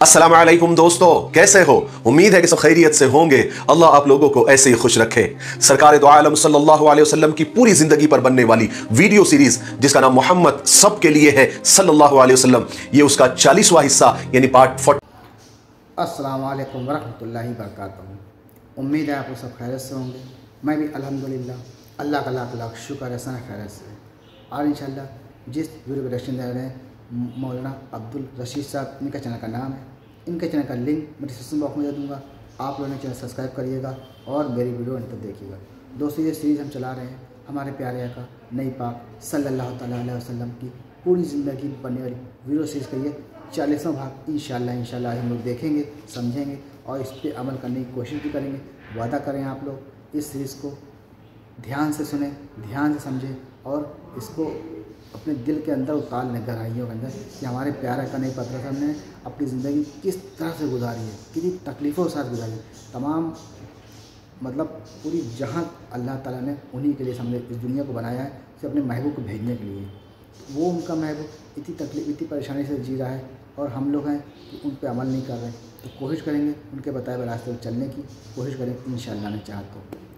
अस्सलाम वालेकुम दोस्तों, कैसे हो? उम्मीद है कि सब खैरियत से होंगे। अल्लाह आप लोगों को ऐसे ही खुश रखे। सरकार दो आलम सल्लल्लाहु अलैहि वसल्लम की पूरी जिंदगी पर बनने वाली वीडियो सीरीज जिसका नाम मोहम्मद सब के लिए है सल्लल्लाहु अलैहि वसल्लम, ये उसका 40वां हिस्सा यानी पार्ट 40। अस्सलाम वालेकुम वरहमतुल्लाहि वबरकातुहू। उम्मीद है आप लोग सब खैरियत से होंगे। मैं भी अल्हम्दुलिल्लाह अल्लाह का लाख लाख शुक्र है सन खैरियत से। और इंशाल्लाह जिस वीडियो को डायरेक्शन दे रहे हैं मौलाना अब्दुल रशीद साहब, इनका चैनल का नाम है। इनके चैनल का लिंक मैं डिस्क्रिप्शन बॉक्स में दे दूँगा। आप लोगों ने चैनल सब्सक्राइब करिएगा और मेरी वीडियो अंत तक देखिएगा। दोस्तों, ये सीरीज़ हम चला रहे हैं हमारे प्यारे आका नई पाक सल्लल्लाहु तआला अलैहि वसल्लम की पूरी ज़िंदगी में बनने वाली वीडियो सीरीज़ का ये 40वां भाग इंशाल्लाह हम लोग देखेंगे, समझेंगे और इस पर अमल करने की कोशिश भी करेंगे। वादा करें आप लोग इस सीरीज़ को ध्यान से सुने, ध्यान से समझें और इसको अपने दिल के अंदर उतार लें, गहराइयों के अंदर, कि हमारे प्यारे का नई पाक ने अपनी ज़िंदगी किस तरह से गुजारी है, कितनी तकलीफ़ों के साथ गुजारी है। तमाम मतलब पूरी जहां अल्लाह ताला ने उन्हीं के लिए समझे इस दुनिया को बनाया है, सिर्फ अपने महबूब को भेजने के लिए। वो उनका महबूब इतनी तकलीफ इतनी परेशानी से जी रहा है और हम लोग हैं कि उन पर अमल नहीं कर रहे। तो कोशिश करेंगे उनके बताए हुए रास्ते पर चलने की कोशिश करें इंशाअल्लाह ने चाहा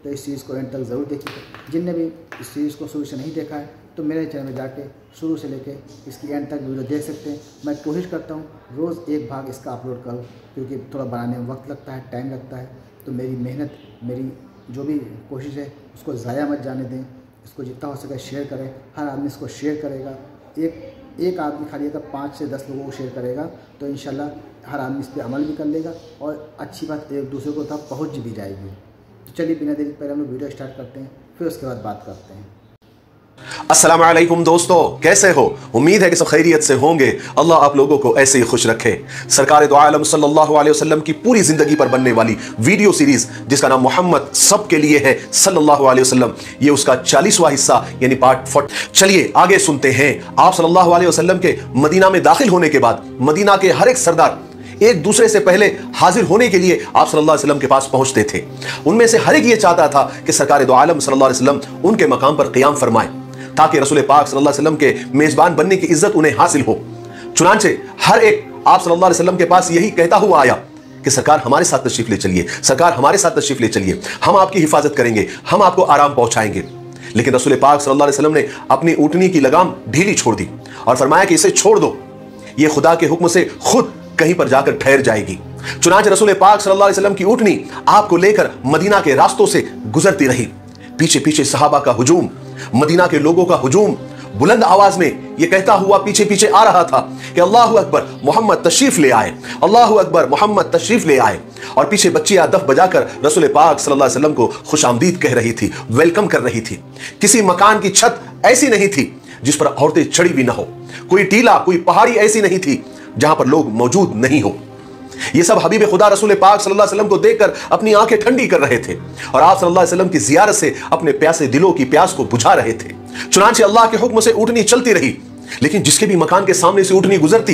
तो इस चीज़ को एंड तक ज़रूर देखिए। जिनने भी इस चीज़ को शुरू से नहीं देखा है तो मेरे चैनल में जाके शुरू से लेके इसकी एंड तक वीडियो देख सकते हैं। मैं कोशिश करता हूँ रोज़ एक भाग इसका अपलोड करूँ, क्योंकि थोड़ा बनाने में वक्त लगता है, टाइम लगता है। तो मेरी मेहनत, मेरी जो भी कोशिश है उसको ज़ाया मत जाने दें। इसको जितना हो सके शेयर करें। हर आदमी इसको शेयर करेगा। एक आदमी खाली अगर 5 से 10 लोगों को शेयर करेगा तो इंशाल्लाह हर आदमी इस पर अमल भी कर लेगा और अच्छी बात एक दूसरे को तब पहुँच भी जाएगी। तो चलिए बिना देरी पहले हम लोग वीडियो स्टार्ट करते हैं, फिर उसके बाद बात करते हैं। अस्सलाम वालेकुम दोस्तों, कैसे हो? उम्मीद है कि सब खैरियत से होंगे। अल्लाह आप लोगों को ऐसे ही खुश रखे। सरकार दो आलम सल्लल्लाहु अलैहि वसल्लम की पूरी जिंदगी पर बनने वाली वीडियो सीरीज जिसका नाम मोहम्मद सब के लिए है सल्लल्लाहु अलैहि वसल्लम, ये उसका 40वां हिस्सा यानी पार्ट 40। चलिए आगे सुनते हैं। आप सल्लल्लाहु अलैहि वसल्लम के मदीना में दाखिल होने के बाद मदीना के हर एक सरदार एक दूसरे से पहले हाजिर होने के लिए आप सल्लल्लाहु अलैहि वसल्लम के पास पहुंचते थे। उनमें से हर एक ये चाहता था कि सरकार दो आलम सल्लल्लाहु अलैहि वसल्लम उनके मकाम पर क़याम फरमाए ताकि रसूल पाक सल्लल्लाहु अलैहि वसल्लम के मेजबान बनने की इज्जत उन्हें हासिल हो। चुनांचे हर एक आप सल्लल्लाहु अलैहि वसल्लम के पास यही कहता हुआ आया कि सरकार हमारे साथ तशरीफ ले चलिए, सरकार हमारे साथ तशरीफ ले चलिए, हम आपकी हिफाजत करेंगे, हम आपको आराम पहुंचाएंगे। लेकिन रसूल पाक सल्लल्लाहु अलैहि वसल्लम ने अपनी ऊँटनी की लगाम ढीली छोड़ दी और फरमाया कि इसे छोड़ दो, ये खुदा के हुक्म से खुद कहीं पर जाकर ठहर जाएगी। चुनांचे रसूल पाक सल्लल्लाहु अलैहि वसल्लम की ऊँटनी आपको लेकर मदीना के रास्तों से गुजरती रही। पीछे पीछे सहाबा का हुजूम, मदीना के लोगों का हुजूम बुलंद आवाज में यह कहता हुआ पीछे पीछे आ रहा था कि अल्लाहु अकबर, मोहम्मद तशरीफ ले आए, अल्लाहु अकबर, मोहम्मद तशरीफ ले आए। और पीछे बच्चियां दफ बजाकर रसूल पाक सल्लल्लाहु अलैहि वसल्लम को खुशामदीद कह रही थी, वेलकम कर रही थी। किसी मकान की छत ऐसी नहीं थी जिस पर औरतें चढ़ी भी ना हो, कोई टीला, कोई पहाड़ी ऐसी नहीं थी जहां पर लोग मौजूद नहीं हो। ये सब हबीब खुदा रसूल पाक सल्लल्लाहु अलैहि वसल्लम को देखकर अपनी आंखें ठंडी कर रहे थे और आप सल्लल्लाहु अलैहि वसल्लम की जियारत से अपने प्यासे दिलों की प्यास को बुझा रहे थे। चुनांचे अल्लाह के हुक्म से ऊँटनी चलती रही, लेकिन जिसके भी मकान के सामने से ऊँटनी गुजरती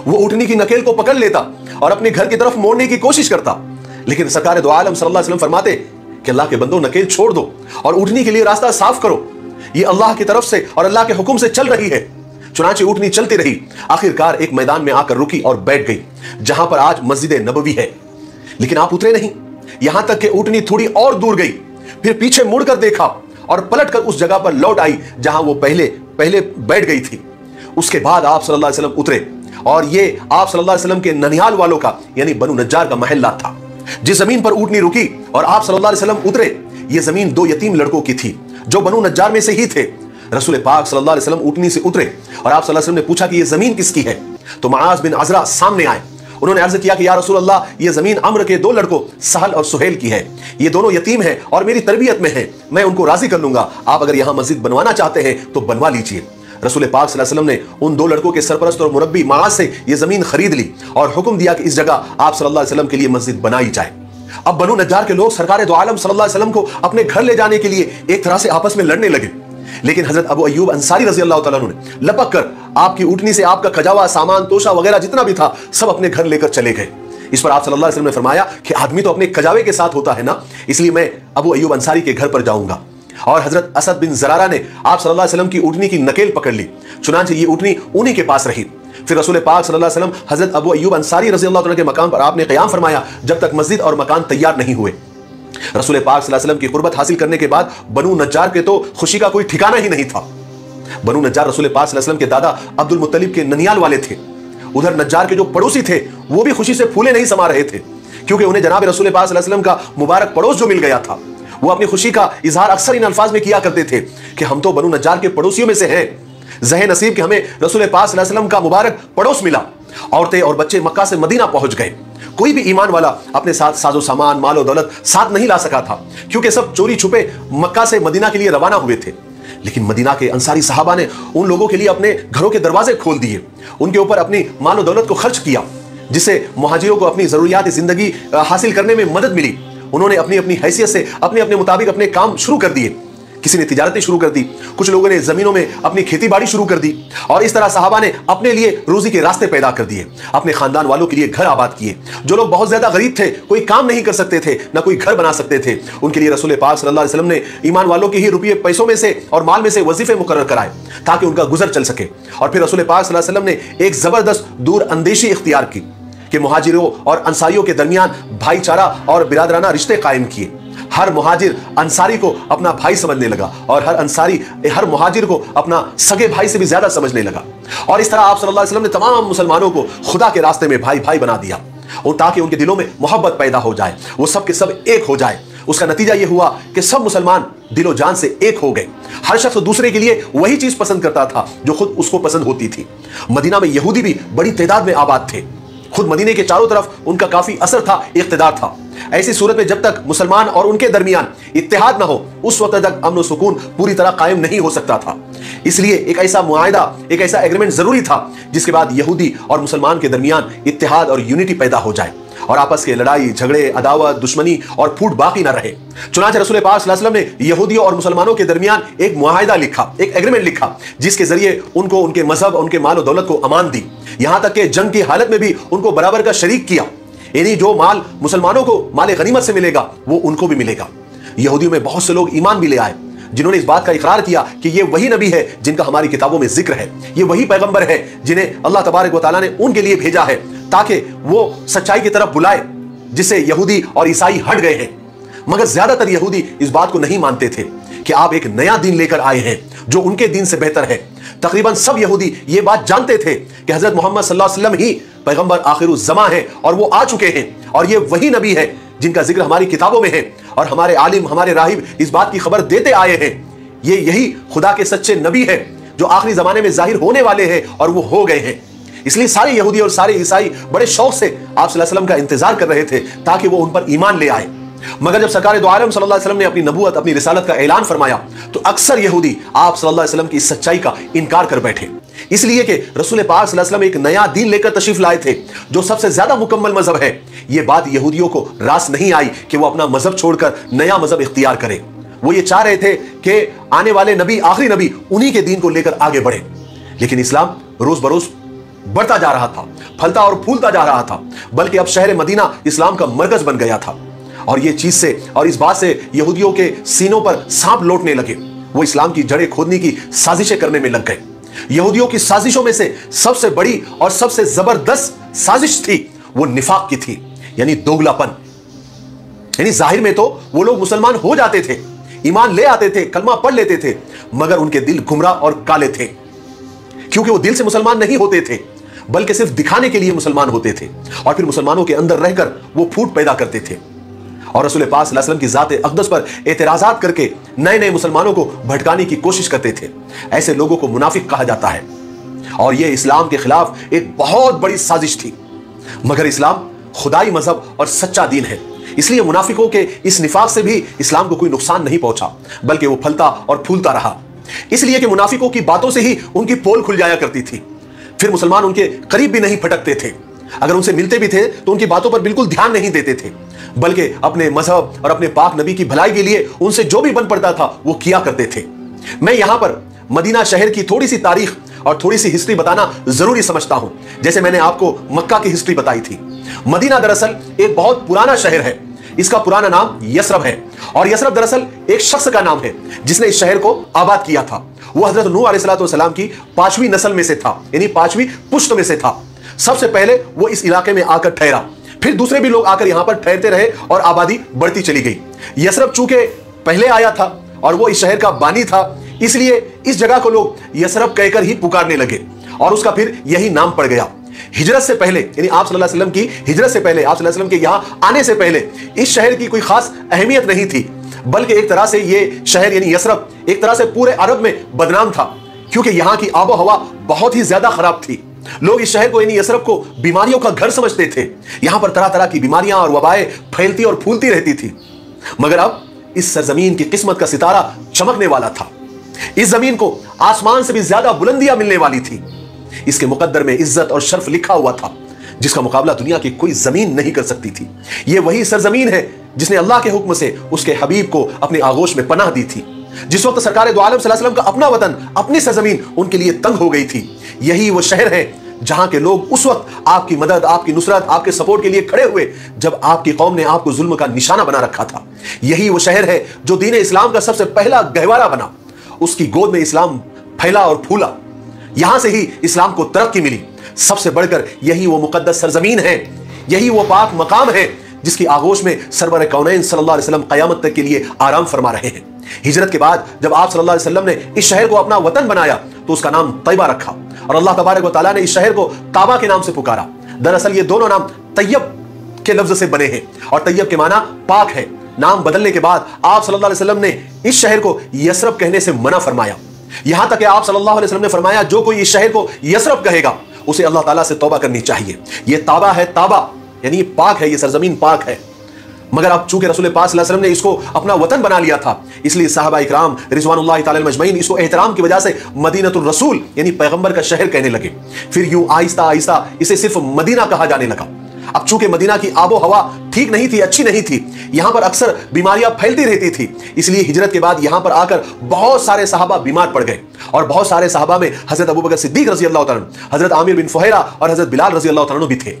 वो ऊँटनी की नकेल को पकड़ लेता और अपने घर की तरफ मोड़ने की कोशिश करता। लेकिन सरकार दो आलम सल्लल्लाहु अलैहि वसल्लम फरमाते कि अल्लाह के बंदो, नकेल छोड़ दो और ऊँटनी के लिए रास्ता साफ करो, ये अल्लाह की तरफ से और अल्लाह के हुक्म से चल रही है। चुनांचे ऊँटनी चलती रही, आखिरकार एक मैदान में आकर रुकी और बैठ गई जहां पर आज मस्जिद नबवी है। लेकिन आप उतरे नहीं, यहां तक कि ऊँटनी थोड़ी और दूर गई, फिर पीछे मुड़कर देखा और पलटकर उस जगह पर लौट आई जहां वो पहले बैठ गई थी। उसके बाद आप सल्लल्लाहु अलैहि वसल्लम उतरे और ये आप सल्लल्लाहु अलैहि वसल्लम के ननिहाल वालों का यानी बनु नज्जार का महल्ला था। जिस जमीन पर ऊँटनी रुकी और आप सल्लल्लाहु अलैहि वसल्लम उतरे, ये जमीन 2 यतीम लड़कों की थी जो बनु नज्जार में से ही थे। रसूल पाक सल्लल्लाहु अलैहि वसल्लम ऊँटनी से उतरे और आप सल्लल्लाहु अलैहि वसल्लम ने पूछा कि ये जमीन किसकी है। तो मुआज़ बिन अज़रा सामने आए। उन्होंने अर्ज किया कि या रसूल अल्लाह, ये जमीन अम्र के 2 लड़कों सहल और सुहेल की है, ये दोनों यतीम हैं और मेरी तरबियत में हैं, मैं उनको राजी कर लूंगा, आप अगर यहां मस्जिद बनवाना चाहते हैं तो बनवा लीजिए। रसूल पाक सल्लल्लाहु अलैहि वसल्लम ने उन 2 लड़कों के सरपरस्त और मुरब्बी मुआज़ से ये जमीन खरीद ली और हुक्म दिया कि इस जगह आप सल्लल्लाहु अलैहि वसल्लम के लिए मस्जिद बनाई जाए। अब बनु नज्जार के लोग सरकार दो आलम सल्लल्लाहु अलैहि वसल्लम को अपने घर ले जाने के लिए एक तरह से आपस में लड़ने लगे। लेकिन हजरत अबू अय्यूब अंसारी रजी अल्लाह तआला अन्हु ने लपक कर आपकी ऊँटनी से आपका खजावा, सामान, तोशा वगैरह जितना भी था सब अपने घर लेकर चले गए। इस पर आप सल्लल्लाहु अलैहि वसल्लम ने फरमाया कि आदमी तो अपने खजावे के साथ होता है ना, इसलिए मैं अबू अय्यूब अंसारी के घर पर जाऊंगा। और हजरत असद बिन ज़रारा ने आप सल्लल्लाहु अलैहि वसल्लम की ऊँटनी की नकेल पकड़ ली। चुनांचे ये ऊँटनी उन्हीं के पास रही। फिर रसूल पाक सल्लल्लाहु अलैहि वसल्लम हजरत अबू अय्यूब अंसारी रज़ी अल्लाह तआला के मकाम पर आपने क़याम फरमाया जब तक मस्जिद और मकान तैयार नहीं हुए। रसूल पाक सल्लल्लाहु अलैहि वसल्लम की कुर्बत हासिल करने के बाद बनु नज्जार के तो खुशी का कोई ठिकाना ही नहीं था। बनु नज्जार रसूल पाक सल्लल्लाहु अलैहि वसल्लम के दादा अब्दुल मुत्तलिब के ननियाल वाले थे। उधर नज्जार के जो पड़ोसी थे वो भी खुशी से फूले नहीं समा रहे थे, क्योंकि उन्हें जनाब रसूल पाक सल्लल्लाहु अलैहि वसल्लम का मुबारक पड़ोस जो मिल गया था। वो अपनी खुशी का इजहार अक्सर इन अल्फाज में किया करते थे कि हम तो बनु नज्जार के पड़ोसियों में से हैं, ज़हे नसीब कि हमें रसूल पाक सल्लल्लाहु अलैहि वसल्लम का मुबारक पड़ोस मिला। औरतें और बच्चे मक्का से मदीना पहुंच गए। कोई भी ईमान वाला अपने साथ साजो सामान माल और दौलत साथ नहीं ला सका था, क्योंकि सब चोरी छुपे मक्का से मदीना के लिए रवाना हुए थे। लेकिन मदीना के अंसारी सहाबा ने उन लोगों के लिए अपने घरों के दरवाजे खोल दिए, उनके ऊपर अपनी माल और दौलत को खर्च किया, जिससे मुहाजिरों को अपनी जरूरियात जिंदगी हासिल करने में मदद मिली। उन्होंने अपनी अपनी हैसियत से अपने अपने मुताबिक अपने काम शुरू कर दिए। किसी ने तिजारतें शुरू कर दी, कुछ लोगों ने जमीनों में अपनी खेती बाड़ी शुरू कर दी, और इस तरह सहाबा ने अपने लिए रोजी के रास्ते पैदा कर दिए, अपने खानदान वालों के लिए घर आबाद किए। जो लोग बहुत ज्यादा गरीब थे, कोई काम नहीं कर सकते थे, ना कोई घर बना सकते थे, उनके लिए रसूल पाक सल्लल्लाहु अलैहि वसल्लम ने ईमान वालों के ही रुपये पैसों में से और माल में से वजीफे मुकर्रर कराए ताकि उनका गुजर चल सके। और फिर रसूल पाक सल्लल्लाहु अलैहि वसल्लम ने एक जबरदस्त दूर अंदेशी इख्तियार की कि मुहाजिरों और अंसारियों के दरमियान भाईचारा और बिरादराना रिश्ते कायम किए। हर मुहाजिर अंसारी को अपना भाई समझने लगा और हर अंसारी हर मुहाजिर को अपना सगे भाई से भी ज्यादा समझने लगा। और इस तरह आप सल्लल्लाहु अलैहि वसल्लम ने तमाम मुसलमानों को खुदा के रास्ते में भाई भाई बना दिया, और ताकि उनके दिलों में मोहब्बत पैदा हो जाए, वो सब के सब एक हो जाए। उसका नतीजा यह हुआ कि सब मुसलमान दिलो जान से एक हो गए। हर शख्स दूसरे के लिए वही चीज पसंद करता था जो खुद उसको पसंद होती थी। मदीना में यहूदी भी बड़ी तादाद में आबाद थे। खुद मदीने के चारों तरफ उनका काफी असर था, इख्तिदार था। ऐसी सूरत में जब तक मुसलमान और उनके दरमियान इत्तेहाद ना हो, उस वक्त तक अमन और सुकून पूरी तरह कायम नहीं हो सकता था। इसलिए एक ऐसा मुआहदा, एक ऐसा एग्रीमेंट जरूरी था जिसके बाद यहूदी और मुसलमान के दरमियान इत्तेहाद और यूनिटी पैदा हो जाए और आपस के लड़ाई झगड़े अदावत दुश्मनी और फूट बाकी ना रहे। चुनांचे रसूल पाक सल्लल्लाहु अलैहि वसल्लम ने यहूदियों और मुसलमानों के दरमियान एक मुआहदा लिखा, एक एग्रीमेंट लिखा, जिसके जरिए उनको उनके मजहब, उनके माल और दौलत को अमान दी। यहां तक कि जंग की हालत में भी उनको बराबर का शरीक किया, यानी जो माल मुसलमानों को माल गनीमत से मिलेगा वो उनको भी मिलेगा। यहूदियों में बहुत से लोग ईमान भी ले आए, जिन्होंने इस बात का इकरार किया कि ये वही नबी है जिनका हमारी किताबों में जिक्र है, ये वही पैगंबर है जिन्हें अल्लाह तबारक व तआला ने उनके लिए भेजा है ताकि वो सच्चाई की तरफ बुलाए, जिससे यहूदी और ईसाई हट गए हैं। मगर ज्यादातर यहूदी इस बात को नहीं मानते थे कि आप एक नया दीन लेकर आए हैं जो उनके दीन से बेहतर है। तकरीबन सब यहूदी ये बात जानते थे कि हजरत मोहम्मद सल्लल्लाहु अलैहि वसल्लम ही पैगंबर आखिरुज़्ज़मा है और वो आ चुके हैं, और ये वही नबी है जिनका जिक्र हमारी किताबों में है, और हमारे आलिम हमारे राहिब इस बात की खबर देते आए हैं। ये यही खुदा के सच्चे नबी है जो आखिरी जमाने में जाहिर होने वाले हैं, और वो हो गए हैं। इसलिए सारे यहूदी और सारे ईसाई बड़े शौक से आप सल्लल्लाहु अलैहि वसल्लम का इंतजार कर रहे थे ताकि वो उन पर ईमान ले आए। मगर जब सरकार दो आलम सल्लल्लाहु अलैहि वसल्लम ने अपनी नबूवत, अपनी रिसालत का ऐलान फरमाया, तो अक्सर यहूदी आप सल्लल्लाहु अलैहि वसल्लम की इस सच्चाई का इनकार कर बैठे, इसलिए कि रसूल पाक सल्लल्लाहु अलैहि वसल्लम एक नया दीन लेकर तशरीफ लाए थे जो सबसे ज्यादा मुकम्मल मजहब है। यह बात यहूदियों को रास नहीं आई कि वो अपना मजहब छोड़कर नया मजहब इख्तियार करें। वो ये चाह रहे थे कि आने वाले नबी, आखिरी नबी, उन्हीं के दीन को लेकर आगे बढ़े। लेकिन इस्लाम रोज बरोज बढ़ता जा रहा था, फलता और फूलता जा रहा था, बल्कि अब शहर मदीना इस्लाम का मरकज बन गया था। और ये चीज से और इस बात से यहूदियों के सीनों पर सांप लौटने लगे। वो इस्लाम की जड़ें खोदने की साजिशें करने में लग गए। यहूदियों की साजिशों में से सबसे बड़ी और सबसे जबरदस्त साजिश थी वो निफाक की थी, यानी दोगलापन। यानी जाहिर में तो वो लोग मुसलमान हो जाते थे, ईमान ले आते थे, कलमा पढ़ लेते थे, मगर उनके दिल गुमराह और काले थे, क्योंकि वो दिल से मुसलमान नहीं होते थे बल्कि सिर्फ दिखाने के लिए मुसलमान होते थे, और फिर मुसलमानों के अंदर रहकर वो फूट पैदा करते थे और रसूल पाक सल्लल्लाहु अलैहि वसल्लम की ज़ात अक़दस पर एतराज़ात करके नए नए मुसलमानों को भटकाने की कोशिश करते थे। ऐसे लोगों को मुनाफिक कहा जाता है, और यह इस्लाम के खिलाफ एक बहुत बड़ी साजिश थी। मगर इस्लाम खुदाई मजहब और सच्चा दीन है, इसलिए मुनाफिकों के इस निफाक से भी इस्लाम को कोई नुकसान नहीं पहुंचा, बल्कि वो फलता और फूलता रहा। इसलिए कि मुनाफिकों की बातों से ही उनकी पोल खुल जाया करती थी। फिर मुसलमान उनके करीब भी नहीं फटकते थे, अगर उनसे मिलते भी थे तो उनकी बातों पर बिल्कुल ध्यान नहीं देते थे, बल्कि अपने मजहब और अपने पाक नबी की भलाई के लिए उनसे जो भी बन पड़ता था वो किया करते थे। मैं यहां पर मदीना शहर की थोड़ी सी तारीख और थोड़ी सी हिस्ट्री बताना जरूरी समझता हूं, जैसे मैंने आपको मक्का की हिस्ट्री बताई थी। मदीना दरअसल एक बहुत पुराना शहर है, इसका पुराना नाम यसरब है। और यसरब दरअसल एक शख्स का नाम है जिसने इस शहर को आबाद किया था। वो हजरत नूह अलैहिस्सलाम की 5वीं नस्ल में से था, यानी 5वीं पुश्त में से था। सबसे पहले वो इस इलाके में आकर ठहरा, फिर दूसरे भी लोग आकर यहां पर ठहरते रहे और आबादी बढ़ती चली गई। यसरब चूंकि पहले आया था और वो इस शहर का बानी था, इसलिए इस जगह को लोग यसरब कहकर ही पुकारने लगे और उसका फिर यही नाम पड़ गया। हिजरत से पहले, यानी आप सल्लल्लाहु अलैहि वसल्लम की हिजरत से पहले, आप सल्लल्लाहु अलैहि वसल्लम के यहां आने से पहले इस शहर की कोई खास अहमियत नहीं थी, बल्कि एक तरह से ये शहर यानी यसरब एक तरह से पूरे अरब में बदनाम था, क्योंकि यहां की आबो हवा बहुत ही ज्यादा खराब थी। लोग इस शहर को यानी यसरब को बीमारियों का घर समझते थे। यहां पर तरह तरह की बीमारियां और वबाएं फैलती और फूलती रहती थी। मगर अब इस सरजमीन की किस्मत का सितारा चमकने वाला था। इस जमीन को आसमान से भी ज्यादा बुलंदियां मिलने वाली थी। इसके मुकद्दर में इज्जत और शर्फ लिखा हुआ था, जिसका मुकाबला दुनिया की कोई जमीन नहीं कर सकती थी। यह वही सरजमीन है जिसने अल्लाह के हुक्म से उसके हबीब को अपने आगोश में पनाह दी थी। जिस वक्त सरकार दो आलम सल्लल्लाहु अलैहि वसल्लम का अपना वतन, अपनी सरजमीन उनके लिए तंग हो गई थी, यही वो शहर है जहां के लोग उस वक्त आपकी मदद, आपकी नुसरत, आपके सपोर्ट के लिए खड़े हुए जब आपकी कौम ने आपको जुल्म का निशाना बना रखा था। यही वो शहर है जो दीन इस्लाम का सबसे पहला गहवारा बना। उसकी गोद में इस्लाम फैला और फूला, यहां से ही इस्लाम को तरक्की मिली। सबसे बढ़कर यही वो मुकद्दस सरजमीन है, यही वो पाक मकाम है जिसकी आगोश में सरवर कौनैन सल्लल्लाहु अलैहि वसल्लम क़यामत तक के लिए आराम फरमा रहे हैं। हिजरत के बाद जब आप सल्लल्लाहु अलैहि वसल्लम ने इस शहर को अपना वतन बनाया तो उसका नाम तैयबा रखा और अल्लाह तबारक व तआला ने इस शहर को ताबा के नाम से पुकारा। दरअसल ये दोनों नाम तैयब के लफ्ज से बने हैं और तैयब के माना पाक है। नाम बदलने के बाद आप सल्लल्लाहु अलैहि वसल्लम ने इस शहर को यसरब कहने से मना फरमाया। यहां तक कि आप सल्लल्लाहु अलैहि वसल्लम ने फरमाया, जो कोई इस शहर को यसरब कहेगा उसे अल्लाह ताला से तौबा करनी चाहिए। यह ताबा है, ताबा यानी पाक है, यह सरजमीन पाक है। मगर अब चूंकि रसूल पाक सल्लल्लाहु अलैहि वसल्लम ने इसको अपना वतन बना लिया था, इसलिए सहाबा इकराम रिज़वानुल्लाहि तआला अलैहिम इसको एहतराम की वजह से मदीनतुर रसूल यानी पैगंबर का शहर कहने लगे। फिर यूं आहिस्ता आहिस्ता इसे सिर्फ मदीना कहा जाने लगा। अब चूंकि मदीना की आबो हवा ठीक नहीं थी, अच्छी नहीं थी, यहां पर अक्सर बीमारियां फैलती रहती थी, इसलिए हिजरत के बाद यहां पर आकर बहुत सारे सहाबा बीमार पड़ गए और बहुत सारे सहाबा में हजरत अबू बकर सिद्दीक रजी अल्लाह तआला, हजरत आमिर बिन फुहैरा और हजरत बिलाल रजी अल्लाह तआला भी थे।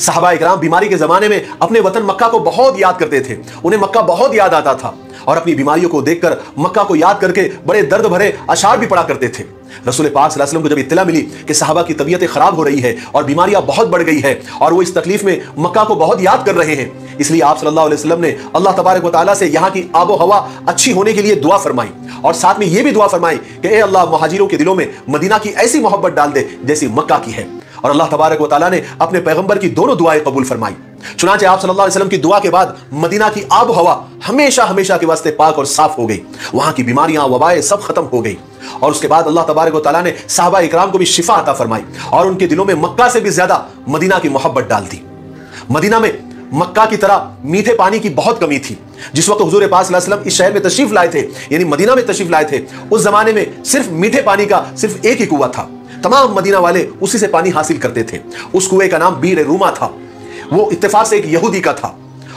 सहाबा इकराम बीमारी के जमाने में अपने वतन मक्का को बहुत याद करते थे, उन्हें मक्का बहुत याद आता था और अपनी बीमारियों को देखकर मक्का को याद करके बड़े दर्द भरे अशार भी पढ़ा करते थे। रसूल पाक सल्लल्लाहु अलैहि वसल्लम को जब इत्तला मिली कि सहाबा की तबीयतें खराब हो रही है और बीमारियां बहुत बढ़ गई है और वो इस तकलीफ में मक्का को बहुत याद कर रहे हैं, इसलिए आप सल्लल्लाहु अलैहि वसल्लम ने अल्लाह तबारक व तआला से यहाँ की आबो हवा अच्छी होने के लिए दुआ फरमाई और साथ में ये भी दुआ फरमाई कि ए अल्लाह, मुहाजिरों के दिलों में मदीना की ऐसी मोहब्बत डाल दे जैसी मक्का की है। और अल्लाह तबारक व तआला ने अपने पैगंबर की दोनों दुआएं कबूल फरमाई। चुनांचे आप सल्लल्लाहु अलैहि वसल्लम की दुआ के बाद मदीना की आबो हवा हमेशा हमेशा के वास्ते पाक और साफ हो गई, वहां की बीमारियां वबाएं सब खत्म हो गई और उसके बाद अल्लाह तबारक व तआला ने सहाबा इकराम को भी शिफा अता फरमाई और उनके दिलों में मक्का से भी ज्यादा मदीना की मोहब्बत डाल दी। मदीना में मक्का की तरह मीठे पानी की बहुत कमी थी। जिस वक्त हुजूर पाक सल्लल्लाहु अलैहि वसल्लम इस शहर में तशरीफ लाए थे, यानी मदीना में तशरीफ लाए थे, उस जमाने में सिर्फ मीठे पानी का सिर्फ एक ही कुआं था। तमाम मदीना वाले उसी से पानी हासिल करते थे। उस कुएं का नाम बीर रूमा था, वो इत्तेफाक से एक यहूदी का था।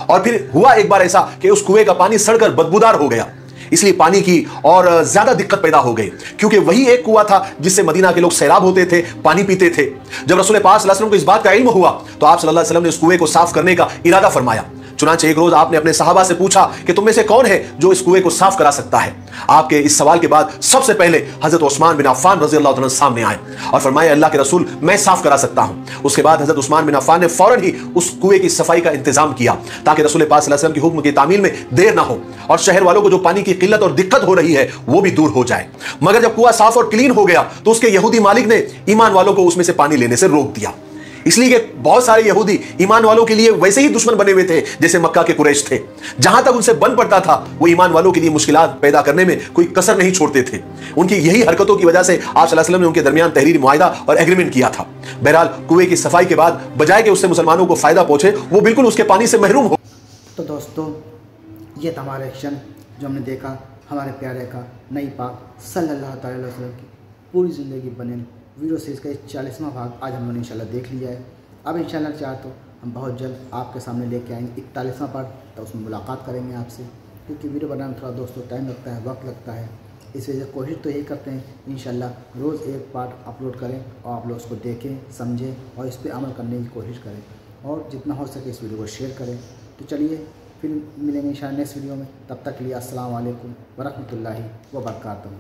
और फिर हुआ एक बार ऐसा कि उस कुएं का पानी सड़कर बदबूदार हो गया, इसलिए पानी की और ज्यादा दिक्कत पैदा हो गई, क्योंकि वही एक कुआं था जिससे मदीना के लोग सैलाब होते थे, पानी पीते थे। जब रसूल पाक सल्लल्लाहु अलैहि वसल्लम को इस बात का इल्म हुआ तो आप सल्लल्लाहु अलैहि वसल्लम ने उस कुएं को साफ करने का इरादा फरमाया। चुनांचे एक रोज आपने अपने सहाबा से पूछा कि तुम में से कौन है जो इस कुएं को साफ करा सकता है। आपके इस सवाल के बाद सबसे पहले हजरत उस्मान बिन अफ़्फ़ान रज़ी अल्लाह तआला सामने आए और फरमाया, अल्लाह के रसूल, मैं साफ करा सकता हूं। उसके बाद हजरत उस्मान बिन अफ़्फ़ान ने फौरन ही उस कुएं की सफाई का इंतजाम किया ताकि रसूल पाक सल्लल्लाहु अलैहि वसल्लम के हुक्म की तामील में देर ना हो और शहर वालों को जो पानी की किल्लत और दिक्कत हो रही है वो भी दूर हो जाए। मगर जब कुआं साफ और क्लीन हो गया तो उसके यहूदी मालिक ने ईमान वालों को उसमें से पानी लेने से रोक दिया, इसलिए कि बहुत सारे यहूदी ईमान वालों के लिए वैसे ही दुश्मन बने हुए थे जैसे मक्का के कुरैश थे। जहां तक उनसे बन पड़ता था वो ईमान वालों के लिए मुश्किलात पैदा करने में कोई कसर नहीं छोड़ते थे। उनकी यही हरकतों की वजह से आप सल्लल्लाहु अलैहि वसल्लम ने उनके दरमियान तहरीरी मुआहिदा और एग्रीमेंट किया था। बहरहाल कुएं की सफाई के बाद बजाय कि उससे मुसलमानों को फायदा पहुंचे, वो बिल्कुल उसके पानी से महरूम हो। तो दोस्तों, ये था हमारा एक्शन जो हमने देखा हमारे प्यारे का नई पाक सल्लल्लाहु अलैहि वसल्लम की पूरी ज़िंदगी बने वीडियो सीरीज़ का 40वां भाग आज हम लोगों ने इंशाल्लाह देख लिया है। अब इंशाल्लाह चाहे तो हम बहुत जल्द आपके सामने लेके आएंगे 41वां पार्ट, तो उसमें मुलाकात करेंगे आपसे, क्योंकि वीडियो बनाने में थोड़ा दोस्तों टाइम लगता है, वक्त लगता है। इस वजह से कोशिश तो यही करते हैं इंशाल्लाह रोज़ एक पार्ट अपलोड करें और आप लोग उसको देखें, समझें और इस पर अमल करने की कोशिश करें और जितना हो सके इस वीडियो को शेयर करें। तो चलिए फिर मिलेंगे इंशाअल्लाह नेक्स्ट वीडियो में। तब तक के लिए अस्सलाम वालेकुम वरहमतुल्लाहि वबरकातुहू।